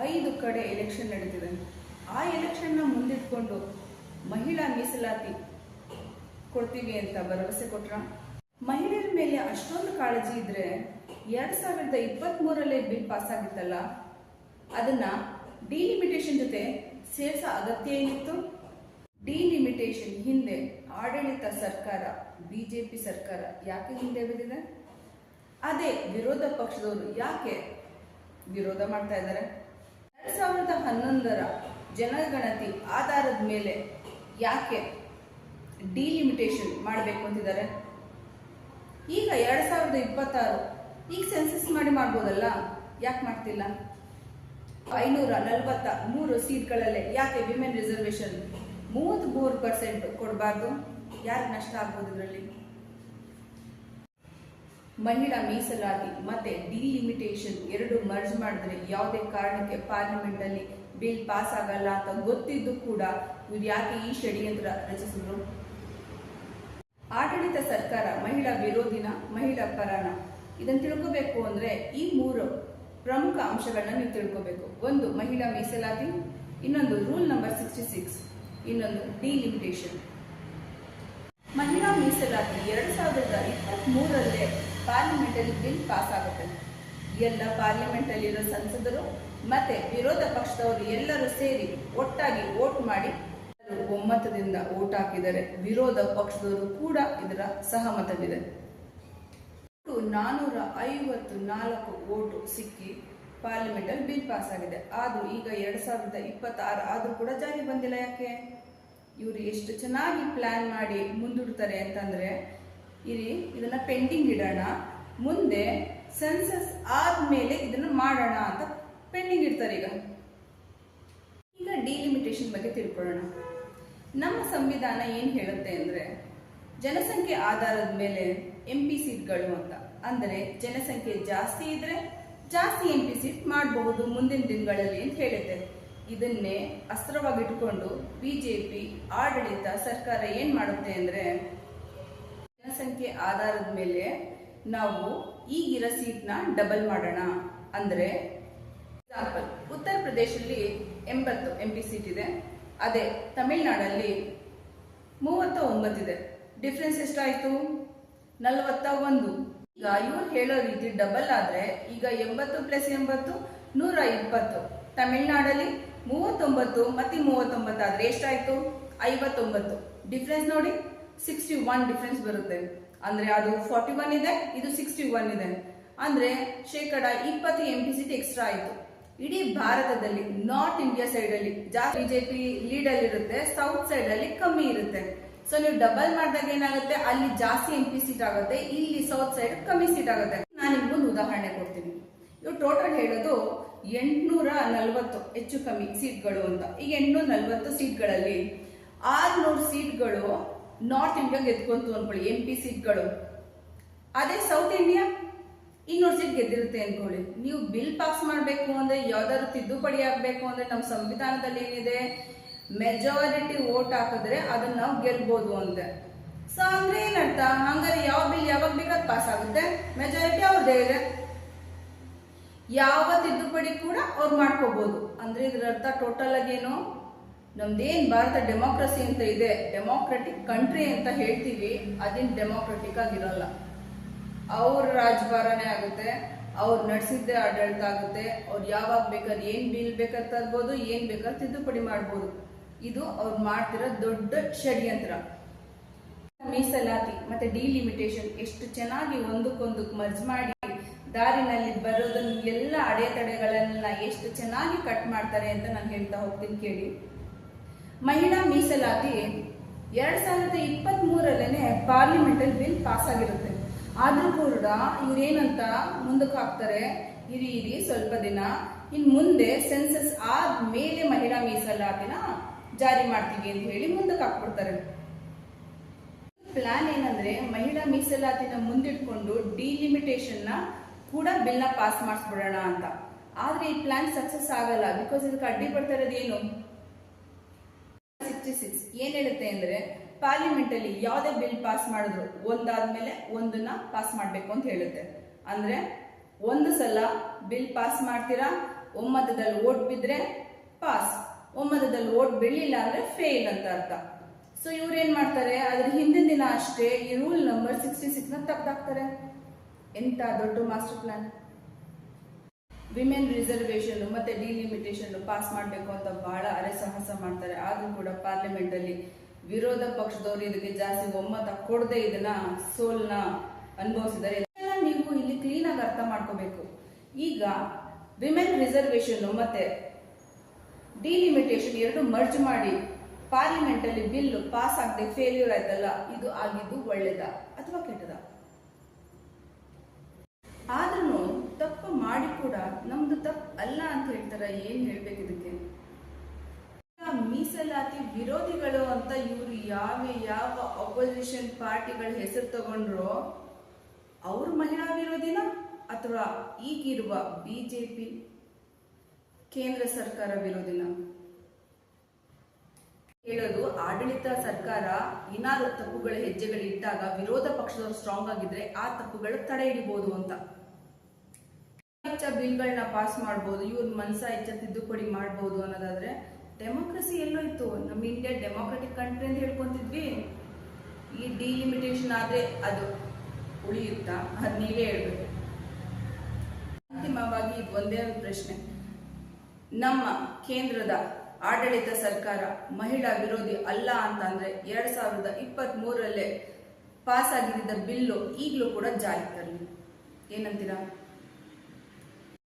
5 ಕಡೆ ಎಲೆಕ್ಷನ್ ನಡೀತಿದೆ. ಆ ಎಲೆಕ್ಷನ್ನ ಮುಂದಿಟ್ಕೊಂಡು ಮಹಿಳಾ ಮೀಸಲಾತಿ ಕೊಡ್ತೀವಿ ಅಂತ ಭರವಸೆ ಕೊಟ್ರ. ಮಹಿಳೆಯರ ಮೇಲೆ ಅಷ್ಟೊಂದು ಕಾಳಜಿ ಇದ್ರೆ 2023 ಬಿಲ್ ಪಾಸ್ ಆಗಿತ್ತಲ್ಲ, ಅದನ್ನ ಡಿಲಿಮಿಟೇಷನ್ ಜೊತೆ ಸೇರಿಸೋ ಅಗತ್ಯ ಏನಿತ್ತು? ಡಿಲಿಮಿಟೇಷನ್ ಹಿಂದೆ ಆಡಳಿತ ಸರ್ಕಾರ, ಬಿಜೆಪಿ ಸರ್ಕಾರ ಯಾಕೆ ಹಿಂದೆ ಬಿದ್ದಿದೆ? ಅದೇ ವಿರೋಧ ಪಕ್ಷದವರು ಯಾಕೆ ವಿರೋಧ ಮಾಡ್ತಾ ಇದ್ದಾರೆ? 2011ರ ಜನಗಣತಿ ಆಧಾರದ ಮೇಲೆ ಯಾಕೆ ಡಿಲಿಮಿಟೇಷನ್ ಮಾಡಬೇಕು ಅಂತಿದ್ದಾರೆ? ಈಗ 2026 ಈಗ ಸೆನ್ಸಸ್ ಮಾಡ್ಬೋದಲ್ಲ, ಯಾಕೆ ಮಾಡ್ತಿಲ್ಲ? 543 ಸೀಟ್ಗಳಲ್ಲೇ ಯಾಕೆ ವಿಮೆನ್ ರಿಸರ್ವೇಶನ್ 33% ಕೊಡಬಾರ್ದು? ಯಾರು ನಷ್ಟ ಆಗ್ಬೋದು ಇದರಲ್ಲಿ? ಮಹಿಳಾ ಮೀಸಲಾತಿ ಮತ್ತೆ ಡಿಲಿಮಿಟೇಷನ್ ಎರಡು ಮರ್ಜ್ ಮಾಡಿದ್ರೆ ಯಾವುದೇ ಕಾರಣಕ್ಕೆ ಪಾರ್ಲಿಮೆಂಟ್ ಅಲ್ಲಿ ಬಿಲ್ ಪಾಸ್ ಆಗಲ್ಲ ಅಂತ ಗೊತ್ತಿದ್ದು ಕೂಡ ಇವ್ರು ಯಾಕೆ ಈ ಷಡ್ಯಂತ್ರ ರಚಿಸಿದ್ರು? ಆಡಳಿತ ಸರ್ಕಾರ ಮಹಿಳಾ ವಿರೋಧಿನ, ಮಹಿಳಾ ಪರನ? ಇದನ್ನು ತಿಳ್ಕೋಬೇಕು ಅಂದ್ರೆ ಈ 3 ಪ್ರಮುಖ ಅಂಶಗಳನ್ನ ನೀವು ತಿಳ್ಕೋಬೇಕು. ಒಂದು ಮಹಿಳಾ ಮೀಸಲಾತಿ, ಇನ್ನೊಂದು ರೂಲ್ ನಂಬರ್ 66, ಇನ್ನೊಂದು ಡಿಲಿಮಿಟೇಷನ್. ಮಹಿಳಾ ಮೀಸಲಾತಿ 2023 ಪಾರ್ಲಿಮೆಂಟ್ ಅಲ್ಲಿ ಬಿಲ್ ಪಾಸ್ ಆಗುತ್ತೆ. ಎಲ್ಲ ಪಾರ್ಲಿಮೆಂಟ್ ಅಲ್ಲಿರೋ ಸಂಸದರು ಮತ್ತೆ ವಿರೋಧ ಪಕ್ಷದವರು ಎಲ್ಲರೂ ಸೇರಿ ಒಟ್ಟಾಗಿ ವೋಟ್ ಮಾಡಿ ಒಮ್ಮತದಿಂದ ವೋಟ್ ಹಾಕಿದ್ದಾರೆ. ವಿರೋಧ ಪಕ್ಷದವರು ಕೂಡ ಇದರ ಸಹಮತವಿದೆ. 454 ವೋಟು ಸಿಕ್ಕಿ ಪಾರ್ಲಿಮೆಂಟ್ ಅಲ್ಲಿ ಬಿಲ್ ಪಾಸ್ ಆಗಿದೆ. ಆದ್ರೂ ಈಗ 2026 ಆದ್ರೂ ಕೂಡ ಜಾರಿ ಬಂದಿಲ್ಲ. ಯಾಕೆ? ಇವರು ಎಷ್ಟು ಚೆನ್ನಾಗಿ ಪ್ಲಾನ್ ಮಾಡಿ ಮುಂದೂಡ್ತಾರೆ ಅಂತಂದ್ರೆ, ಇದನ್ನ ಪೆಂಡಿಂಗ್ ಇಡೋಣ, ಮುಂದೆ ಸೆನ್ಸಸ್ ಆದ್ಮೇಲೆ ಇದನ್ನ ಮಾಡೋಣ ಅಂತ ಪೆಂಡಿಂಗ್ ಇಡ್ತಾರೆ. ಈಗ ಡಿಲಿಮಿಟೇಷನ್ ಬಗ್ಗೆ ತಿಳ್ಕೊಳ್ಳೋಣ. ನಮ್ಮ ಸಂವಿಧಾನ ಏನ್ ಹೇಳುತ್ತೆ ಅಂದ್ರೆ, ಜನಸಂಖ್ಯೆ ಆಧಾರದ ಮೇಲೆ MP ಸೀಟ್ಗಳು ಅಂತ. ಅಂದ್ರೆ ಜನಸಂಖ್ಯೆ ಜಾಸ್ತಿ ಇದ್ರೆ ಜಾಸ್ತಿ MP ಸೀಟ್ ಮಾಡಬಹುದು ಮುಂದಿನ ದಿನಗಳಲ್ಲಿ ಅಂತ ಹೇಳುತ್ತೆ. ಇದನ್ನೇ ಅಸ್ತ್ರವಾಗಿಟ್ಟುಕೊಂಡು ಬಿಜೆಪಿ ಆಡಳಿತ ಸರ್ಕಾರ ಏನ್ ಮಾಡುತ್ತೆ ಅಂದ್ರೆ, ಜನಸಂಖ್ಯೆ ಆಧಾರದ ಮೇಲೆ ನಾವು ಈಗಿರೋ ಸೀಟ್ನ ಡಬಲ್ ಮಾಡೋಣ. ಅಂದ್ರೆ ಎಕ್ಸಾಂಪಲ್, ಉತ್ತರ ಪ್ರದೇಶದಲ್ಲಿ 80 MP ಸೀಟ್ ಇದೆ, ಅದೇ ತಮಿಳುನಾಡಲ್ಲಿ 39 ಇದೆ. ಡಿಫ್ರೆನ್ಸ್ ಎಷ್ಟಾಯ್ತು? 41. ಈಗ ಇವ್ರು ಹೇಳೋ ರೀತಿ ಡಬಲ್ ಆದ್ರೆ ಈಗ 80 + 80 120. ತಮಿಳುನಾಡಲ್ಲಿ 39 ಮತ್ತೆ 39 ಆದ್ರೆ ಎಷ್ಟಾಯ್ತು? 59. ಡಿಫ್ರೆನ್ಸ್ ನೋಡಿ, 61 ಡಿಫ್ರೆನ್ಸ್ ಬರುತ್ತೆ. ಅಂದ್ರೆ ಅದು 41 ಇದೆ, ಇದು 61 ಇದೆ. ಅಂದ್ರೆ ಶೇಕಡ 20 MP ಸೀಟ್ ಎಕ್ಸ್ಟ್ರಾ ಆಯ್ತು. ಇಡೀ ಭಾರತದಲ್ಲಿ ನಾರ್ತ್ ಇಂಡಿಯಾ ಸೈಡ್ ಅಲ್ಲಿ ಜಾಸ್ತಿ ಬಿಜೆಪಿ ಲೀಡ್ ಅಲ್ಲಿ ಇರುತ್ತೆ, ಸೌತ್ ಸೈಡ್ ಅಲ್ಲಿ ಕಮ್ಮಿ ಇರುತ್ತೆ. ಸೊ ನೀವು ಡಬಲ್ ಮಾಡಿದಾಗ ಏನಾಗುತ್ತೆ? ಅಲ್ಲಿ ಜಾಸ್ತಿ MP ಸೀಟ್ ಆಗುತ್ತೆ, ಇಲ್ಲಿ ಸೌತ್ ಸೈಡ್ ಕಮ್ಮಿ ಸೀಟ್ ಆಗುತ್ತೆ. ನಾನು ನಿಮ್ಗೊಂದು ಉದಾಹರಣೆ ಕೊಡ್ತೀನಿ. ಇವ್ರು ಟೋಟಲ್ ಹೇಳೋದು 840 ಹೆಚ್ಚು ಕಮ್ಮಿ ಸೀಟ್ಗಳು ಅಂತ. ಈಗ 840 ಸೀಟ್ಗಳಲ್ಲಿ 600 ಸೀಟ್ಗಳು ನಾರ್ತ್ ಇಂಡಿಯಾ ಗೆದ್ಕೊಂತು ಅನ್ಕೊಳ್ಳಿ, MP ಸೀಟ್ಗಳು. ಅದೇ ಸೌತ್ ಇಂಡಿಯಾ 200 ಸೀಟ್ ಗೆದ್ದಿರುತ್ತೆ ಅನ್ಕೊಳ್ಳಿ. ನೀವು ಬಿಲ್ ಪಾಸ್ ಮಾಡಬೇಕು ಅಂದ್ರೆ, ಯಾವ್ದಾದ್ರು ತಿದ್ದುಪಡಿ ಆಗ್ಬೇಕು ಅಂದ್ರೆ ನಮ್ಮ ಸಂವಿಧಾನದಲ್ಲಿ ಏನಿದೆ? ಮೆಜಾರಿಟಿ ವೋಟ್ ಹಾಕಿದ್ರೆ ಅದನ್ನ ನಾವು ಗೆಲ್ಬಹುದು ಅಂತ. ಸೊ ಅಂದ್ರೆ ಏನರ್ಥ? ಹಂಗಾರೆ ಯಾವ ಬಿಲ್ ಯಾವಾಗ ಬೇಕಾದ್ ಪಾಸ್ ಆಗುತ್ತೆ, ಮೆಜಾರಿಟಿ ಅವ್ರದೇ ಇದೆ, ಯಾವ ತಿದ್ದುಪಡಿ ಕೂಡ ಅವ್ರು ಮಾಡ್ಕೋಬಹುದು. ಅಂದ್ರೆ ಇದ್ರ ಅರ್ಥ ಟೋಟಲ್ ಆಗಿ ಏನು? ನಮ್ದೇನ್ ಭಾರತ ಡೆಮೋಕ್ರಸಿ ಅಂತ ಇದೆ, ಡೆಮೋಕ್ರೆಟಿಕ್ ಕಂಟ್ರಿ ಅಂತ ಹೇಳ್ತೀವಿ, ಅದೇನ್ ಡೆಮೋಕ್ರೆಟಿಕ್ ಆಗಿರಲ್ಲ. ಅವ್ರ ರಾಜಭಾರನೇ ಆಗುತ್ತೆ, ಅವ್ರು ನಡೆಸಿದ್ದೇ ಆಡಳಿತ ಆಗುತ್ತೆ. ಅವ್ರು ಯಾವಾಗ ಬೇಕಾದ್ರೆ ಏನ್ ಬಿಲ್ ಬೇಕಾದ್ರೆ ತರ್ಬೋದು, ಏನ್ ಬೇಕಾದ್ರೆ ತಿದ್ದುಪಡಿ ಮಾಡ್ಬೋದು. ಇದು ಅವ್ರು ಮಾಡ್ತಿರೋ ದೊಡ್ಡ ಷಡ್ಯಂತ್ರ. ಮೀಸಲಾತಿ ಮತ್ತೆ ಡಿಲಿಮಿಟೇಷನ್ ಎಷ್ಟು ಚೆನ್ನಾಗಿ ಒಂದಕ್ಕೊಂದಕ್ಕೆ ಮರ್ಜ್ ಮಾಡಿ ದಾರಿನಲ್ಲಿ ಬರೋದನ್ನ ಎಲ್ಲ ಅಡೆತಡೆಗಳನ್ನ ಎಷ್ಟು ಚೆನ್ನಾಗಿ ಕಟ್ ಮಾಡ್ತಾರೆ ಅಂತ ನಾನು ಹೇಳ್ತಾ ಹೋಗ್ತೀನಿ, ಕೇಳಿ. ಮಹಿಳಾ ಮೀಸಲಾತಿ 2023 ಪಾರ್ಲಿಮೆಂಟ್ ಅಲ್ಲಿ ಬಿಲ್ ಪಾಸ್ ಆಗಿರುತ್ತೆ. ಆದ್ರೂ ಕೂಡ ಇವ್ರೇನಂತ ಮುಂದಕ್ಕೆ ಹಾಕ್ತಾರೆ, ಇರಿ ಸ್ವಲ್ಪ ದಿನ, ಇನ್ ಮುಂದೆ ಸೆನ್ಸಸ್ ಆದ್ಮೇಲೆ ಮಹಿಳಾ ಮೀಸಲಾತಿನ ಜಾರಿ ಮಾಡ್ತೀವಿ ಅಂತ ಹೇಳಿ ಮುಂದಕ್ಕೆ ಹಾಕ್ಬಿಡ್ತಾರೆ. ಪ್ಲಾನ್ ಏನಂದ್ರೆ, ಮಹಿಳಾ ಮೀಸಲಾತಿನ ಮುಂದಿಟ್ಕೊಂಡು ಡಿಲಿಮಿಟೇಷನ್ ನ ಕೂಡ ಬಿಲ್ ನ ಪಾಸ್ ಮಾಡಿಸ್ಬಿಡೋಣ ಅಂತ. ಆದ್ರೆ ಈ ಪ್ಲಾನ್ ಸಕ್ಸಸ್ ಆಗಲ್ಲ. ಬಿಕಾಸ್ ಇದಕ್ಕೆ ಅಡ್ಡಿ ಪಡ್ತಾ ಇರೋದು ಏನು? 66 ಏನ್ ಹೇಳುತ್ತೆ ಅಂದ್ರೆ, ಪಾರ್ಲಿಮೆಂಟ್ ಅಲ್ಲಿ ಯಾವುದೇ ಬಿಲ್ ಪಾಸ್ ಮಾಡಿದ್ರು ಒಂದಾದ್ಮೇಲೆ ಒಂದನ್ನ ಪಾಸ್ ಮಾಡ್ಬೇಕು ಅಂತ ಹೇಳುತ್ತೆ. ಅಂದ್ರೆ ಒಂದು ಸಲ ಬಿಲ್ ಪಾಸ್ ಮಾಡ್ತೀರಾ, ಒಮ್ಮತದಲ್ಲಿ ವೋಟ್ ಬಿದ್ರೆ ಪಾಸ್, ಒಮ್ಮತದಲ್ಲಿ ವೋಟ್ ಬೀಳಿಲ್ಲ ಅಂದ್ರೆ ಫೇಲ್ ಅಂತ ಅರ್ಥ. ಸೊ ಇವ್ರು ಏನ್ ಮಾಡ್ತಾರೆ, ಅದ್ರ ಹಿಂದಿನ ದಿನ ಅಷ್ಟೇ ಈ ರೂಲ್ ನಂಬರ್ 66 ತೆಗ್ದಾಕ್ತಾರೆ. ಎಂತ ದೊಡ್ಡ ಮಾಸ್ಟರ್ ಪ್ಲಾನ್. ವಿಮೆನ್ ರಿಸರ್ವೇಶನ್ ಮತ್ತೆ ಡಿಲಿಮಿಟೇಷನ್ ಪಾಸ್ ಮಾಡಬೇಕು ಅಂತ ಬಹಳ ಅರೆಸಾಹಸ ಮಾಡ್ತಾರೆ. ಆದ್ರೂ ಕೂಡ ಪಾರ್ಲಿಮೆಂಟ್ ಅಲ್ಲಿ ವಿರೋಧ ಪಕ್ಷದವರು ಇದಕ್ಕೆ ಜಾಸ್ತಿ ಒಮ್ಮತ ಕೊಡದೆ ಇದನ್ನ ಸೋಲ್ನ ಅನುಭವಿಸಿದ್ದಾರೆ. ನೀವು ಇಲ್ಲಿ ಕ್ಲೀನ್ ಆಗಿ ಅರ್ಥ ಮಾಡ್ಕೋಬೇಕು. ಈಗ ವಿಮೆನ್ ರಿಸರ್ವೇಶನ್ ಮತ್ತೆ ಡಿಲಿಮಿಟೇಷನ್ ಎರಡು ಮರ್ಜ್ ಮಾಡಿ ಪಾರ್ಲಿಮೆಂಟ್ ಅಲ್ಲಿ ಬಿಲ್ ಪಾಸ್ ಆಗದೆ ಫೇಲ್ಯೂರ್ ಆಯ್ತಲ್ಲ, ಇದು ಆಗಿದ್ದು ಒಳ್ಳೇದ ಅಥವಾ ಕೆಟ್ಟದ? ಆದ್ರೂ ತಪ್ಪು ಮಾಡಿ ಕೂಡ ನಮ್ದು ತಪ್ಪು ಅಲ್ಲ ಅಂತ ಹೇಳ್ತಾರ. ಏನ್ ಹೇಳ್ಬೇಕು ಇದಕ್ಕೆ? ಮೀಸಲಾತಿ ವಿರೋಧಿಗಳು ಅಂತ ಇವರು ಯಾವ ಅಪೋಸಿಷನ್ ಪಾರ್ಟಿಗಳ ಹೆಸರು ತಗೊಂಡ್ರು, ಅವ್ರ ಮಹಿಳಾ ವಿರೋಧಿನ ಅಥವಾ ಈಗಿರುವ ಬಿಜೆಪಿ ಕೇಂದ್ರ ಸರ್ಕಾರ ವಿರೋಧಿನ? ಹೇಳೋದು ಆಡಳಿತ ಸರ್ಕಾರ ಏನಾದ್ರು ತಪ್ಪುಗಳ ಹೆಜ್ಜೆಗಳು ಇಟ್ಟಾಗ ವಿರೋಧ ಪಕ್ಷದವರು ಸ್ಟ್ರಾಂಗ್ ಆಗಿದ್ರೆ ಆ ತಪ್ಪುಗಳು ತಡೆ ಹಿಡಿಬಹುದು ಅಂತ. ಇಚ್ಛಾ ಬಿಲ್ಗಳನ್ನ ಪಾಸ್ ಮಾಡಬಹುದು, ಇವ್ರ ಮನಸ ಇಚ್ಛಾ ತಿದ್ದುಪಡಿ ಮಾಡಬಹುದು ಅನ್ನೋದಾದ್ರೆ ಡೆಮೋಕ್ರಸಿ ಎಲ್ಲೋ ಇತ್ತು? ನಮ್ಮ ಇಂಡಿಯಾ ಡೆಮೋಕ್ರೆಟಿಕ್ ಕಂಟ್ರಿ ಅಂತ ಹೇಳ್ಕೊಂತಿದ್ವಿ. ಈ ಡಿಲಿಮಿಟೇಷನ್ ಆದ್ರೆ ಅದು ಉಳಿಯುತ್ತಾ? ಅದ್ ನೀವೇ ಹೇಳ್ಬೇಕು. ಅಂತಿಮವಾಗಿ ಇದು ಒಂದೇ ಪ್ರಶ್ನೆ, ನಮ್ಮ ಕೇಂದ್ರದ ಆಡಳಿತ ಸರ್ಕಾರ ಮಹಿಳಾ ವಿರೋಧಿ ಅಲ್ಲ ಅಂತಂದ್ರೆ 2023 ಪಾಸ್ ಆಗಿದ್ದ ಬಿಲ್ಲು ಈಗಲೂ ಕೂಡ ಜಾರಿ ತರಲಿ. ಏನಂತೀರಾ?